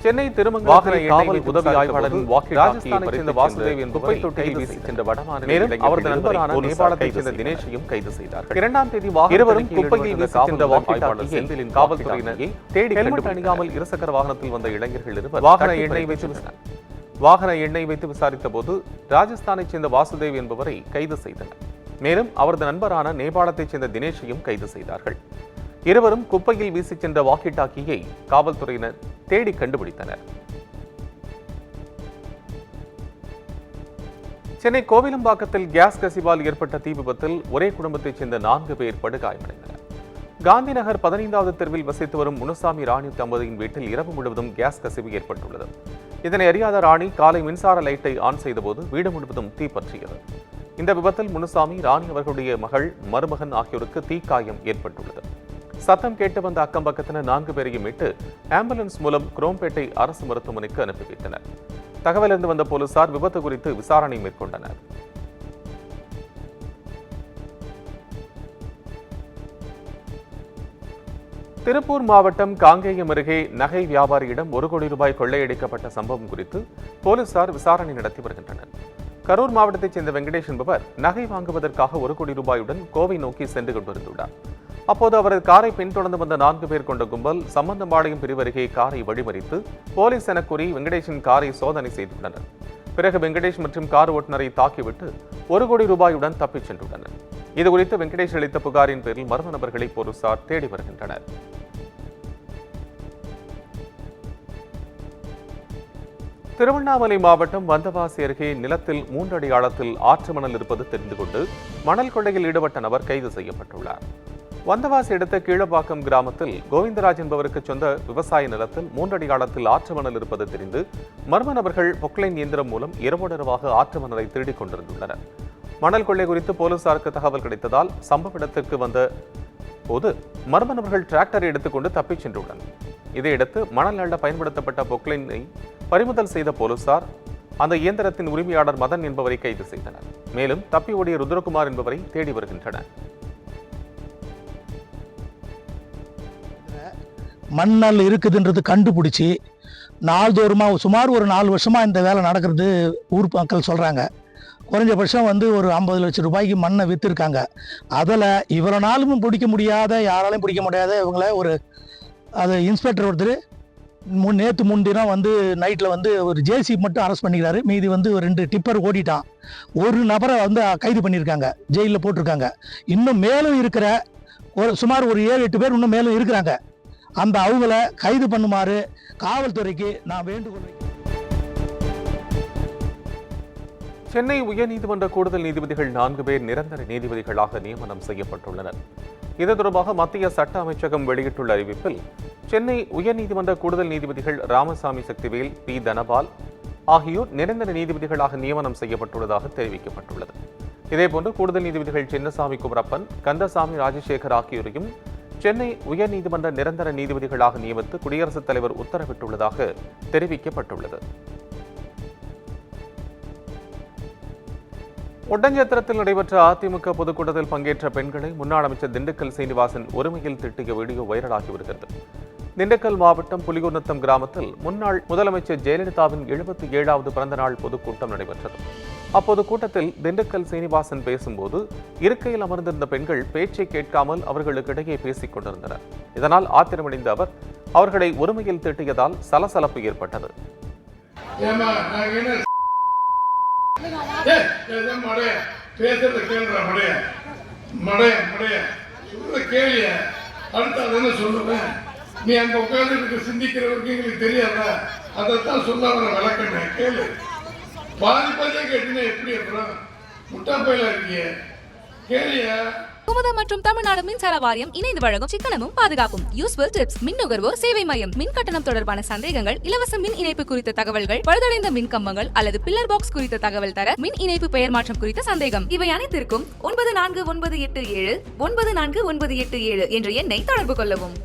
சென்னை திருமங்கலம் காவல் உதவி ஆய்வாளரின் ராஜஸ்தானைச் சேர்ந்த வாசுதேவ் என்பவரை கைது வீசி சென்ற வடமாநில மேலும் அவரது நண்பரான நேபாளத்தைச் சேர்ந்த தினேஷையும் கைது செய்தார்கள். 2ஆம் தேதி இருவரும் குப்பையில் வீசி சென்ற வாக்கிட்டாக்கியை செந்திலின் காவல்துறையினரை தேடி ஹெல்மெட் அணியாமல் இருசக்கர வாகனத்தில் வந்த இளைஞர்கள் இருவர் வாகன எண்ணெய் வைத்து விசாரித்த போது ராஜஸ்தானைச் சேர்ந்த வாசுதேவ் என்பவரை கைது செய்தனர். மேலும் அவரது நண்பரான நேபாளத்தைச் சேர்ந்த தினேஷையும் கைது செய்தார்கள். இருவரும் குப்பையில் வீசி சென்ற வாக்கிட்டாக்கியை காவல்துறையினர் தேடி கண்டுபிடித்தனர். சென்னை கோவிலம்பாக்கத்தில் கேஸ் கசிவால் ஏற்பட்ட தீ விபத்தில் ஒரே குடும்பத்தைச் சேர்ந்த 4 பேர் படுகாயமடைந்தனர். காந்தி நகர் 15வது தெருவில் வசித்து வரும் முனுசாமி ராணி தம்பதியின் வீட்டில் இரவு முழுவதும் கேஸ் கசிவு ஏற்பட்டுள்ளது. இதனை அறியாத ராணி காலை மின்சார லைட்டை ஆன் செய்தபோது வீடு முழுவதும் தீ பற்றியது. இந்த விபத்தில் முனுசாமி, ராணி அவர்களுடைய மகள், மருமகன் ஆகியோருக்கு தீக்காயம் ஏற்பட்டுள்ளது. சத்தம் கேட்டு வந்த அக்கம் பக்கத்தினர் 4 பேரையும் மீட்டு ஆம்புலன்ஸ் மூலம் குரோம்பேட்டை அரசு மருத்துவமனைக்கு அனுப்பி வைத்தனர். தகவலிருந்து வந்த போலீசார் விபத்து குறித்து விசாரணை மேற்கொண்டனர். திருப்பூர் மாவட்டம் காங்கேயம் அருகே நகை வியாபாரியிடம் 1 கோடி ரூபாய் கொள்ளையடிக்கப்பட்ட சம்பவம் குறித்து போலீசார் விசாரணை நடத்தி வருகின்றனர். கரூர் மாவட்டத்தைச் சேர்ந்த வெங்கடேஷ் என்பவர் நகை வாங்குவதற்காக 1 கோடி ரூபாயுடன் கோவை நோக்கி சென்று கொண்டிருந்துள்ளார். அப்போது அவரது காரை பின்தொடர்ந்து வந்த 4 பேர் கொண்ட கும்பல் சம்பந்தம்பாளையம் பிரிவு அருகே காரை வழிமறித்து போலீஸ் என கூறி வெங்கடேஷின் காரை சோதனை செய்துள்ளனர். பிறகு வெங்கடேஷ் மற்றும் கார் ஓட்டுநரை தாக்கிவிட்டு 1 கோடி ரூபாயுடன் தப்பிச் சென்றுள்ளனர். இதுகுறித்து வெங்கடேஷ் அளித்த புகாரின் பேரில் மர்ம நபர்களை போலீசார் தேடி வருகின்றனர். திருவண்ணாமலை மாவட்டம் வந்தவாசி அருகே நிலத்தில் 3 அடி ஆழத்தில் ஆற்று மணல் இருப்பது தெரிந்து கொண்டு மணல் கொள்ளையில் ஈடுபட்ட நபர் கைது செய்யப்பட்டுள்ளார். வந்தவாசி அடுத்த கீழப்பாக்கம் கிராமத்தில் கோவிந்தராஜ் என்பவருக்கு சொந்த விவசாய நிலத்தில் 3 அடி ஆழத்தில் ஆற்று மணல் இருப்பது தெரிந்து மர்ம நபர்கள் பொக்லைன் இயந்திரம் மூலம் இரவோடரவாக ஆற்று மணலை திருடிக் கொண்டிருந்துள்ளனர். மணல் கொள்ளை குறித்து போலீசாருக்கு தகவல் கிடைத்ததால் சம்பவ இடத்திற்கு வந்த போது மர்ம நபர்கள் டிராக்டரை எடுத்துக்கொண்டு தப்பிச் சென்றுள்ளனர். இதையடுத்து மணல் அள்ள பயன்படுத்தப்பட்ட பொக்லைனை பறிமுதல் செய்த போலீசார் அந்த இயந்திரத்தின் உரிமையாளர் மதன் என்பவரை கைது செய்தனர். மேலும் தப்பி ஓடிய ருத்ரகுமார் என்பவரை தேடி வருகின்றனர். மண்ணல் இருக்குதுன்றது கண்டுபிடிச்சி நாள்தோறுமா சுமார் ஒரு 4 வருஷமா இந்த வேலை நடக்கிறது ஊர் மக்கள் சொல்றாங்க. குறைஞ்சபட்சம் ஒரு 50 லட்சம் ரூபாய்க்கு மண்ணை விற்றுருக்காங்க. அதில் இவ்வளோ நாளும் பிடிக்க முடியாத, யாராலையும் பிடிக்க முடியாத இவங்கள அது இன்ஸ்பெக்டர் ஒருத்தர் நேற்று முன்தினம் நைட்டில் ஒரு ஜேசிபி மட்டும் அரெஸ்ட் பண்ணிக்கிறாரு. மீதி 2 டிப்பர் ஓடிட்டான். ஒரு நபரை கைது பண்ணியிருக்காங்க, ஜெயிலில் போட்டிருக்காங்க. இன்னும் மேலும் இருக்கிற சுமார் ஒரு 7-8 பேர் இன்னும் மேலும் இருக்கிறாங்க. அந்த அவங்கள கைது பண்ணுமாறு காவல்துறைக்கு நான் வேண்டுகோள் வைக்கிறேன். சென்னை உயர்நீதிமன்ற கூடுதல் நீதிபதிகள் 4 பேர் நிரந்தர நீதிபதிகளாக நியமனம் செய்யப்பட்டுள்ளனர். இது தொடர்பாக மத்திய சட்ட அமைச்சகம் வெளியிட்டுள்ள அறிவிப்பில் சென்னை உயர்நீதிமன்ற கூடுதல் நீதிபதிகள் ராமசாமி சக்திவேல், பி தனபால் ஆகியோர் நிரந்தர நீதிபதிகளாக நியமனம் செய்யப்பட்டுள்ளதாக தெரிவிக்கப்பட்டுள்ளது. இதேபோன்று கூடுதல் நீதிபதிகள் சின்னசாமி குமரப்பன், கந்தசாமி ராஜசேகர் ஆகியோரையும் சென்னை உயர்நீதிமன்ற நிரந்தர நீதிபதிகளாக நியமித்து குடியரசுத் தலைவர் உத்தரவிட்டுள்ளதாக தெரிவிக்கப்பட்டுள்ளது. ஒட்டஞ்சத்திரத்தில் நடைபெற்ற அதிமுக பொதுக்கூட்டத்தில் பங்கேற்ற பெண்களை முன்னாள் அமைச்சர் திண்டுக்கல் சீனிவாசன் ஒருமையில் திட்டிய வீடியோ வைரலாகி வருகிறது. திண்டுக்கல் மாவட்டம் புலிகுன்னத்தம் கிராமத்தில் முன்னாள் முதலமைச்சர் ஜெயலலிதாவின் 77வது பிறந்தநாள் பொதுக்கூட்டம் நடைபெற்றது. அப்போது கூட்டத்தில் திண்டுக்கல் சீனிவாசன் பேசும்போது இருக்கையில் அமர்ந்திருந்த பெண்கள் பேச்சை கேட்காமல் அவர்களுக்கிடையே பேசிக் கொண்டிருந்தனர். இதனால் ஆத்திரமடைந்த அவர் அவர்களை ஒருமையில் திட்டியதால் சலசலப்பு ஏற்பட்டது. நீ அங்க உட்கார்ந்து சிந்திக்கிறவருக்கு எங்களுக்கு தெரியாதா? அதைத்தான் சொன்ன விளக்கண்ண கேளு. பாதிப்பதே கேட்டீங்கன்னா எப்படி அப்புறம் முட்டாப்பையில இருக்கீங்க கேளியா? குமுதம் மற்றும் தமிழ்நாடு மின்சார வாரியம் இணைந்து வழங்கும் சிக்கனமும் பாதுகாப்பும் யூஸ்ஃபுல் டிப்ஸ். மின் நுகர்வோர் சேவை மையம். மின் கட்டணம் தொடர்பான சந்தேகங்கள், இலவச மின் இணைப்பு குறித்த தகவல்கள், பழுதடைந்த மின் கம்பங்கள் அல்லது பில்லர் பாக்ஸ் குறித்த தகவல் தர, மின் இணைப்பு பெயர் மாற்றம் குறித்த சந்தேகம், இவை அனைத்திற்கும் 9498794987 என்ற எண்ணை தொடர்பு கொள்ளவும்.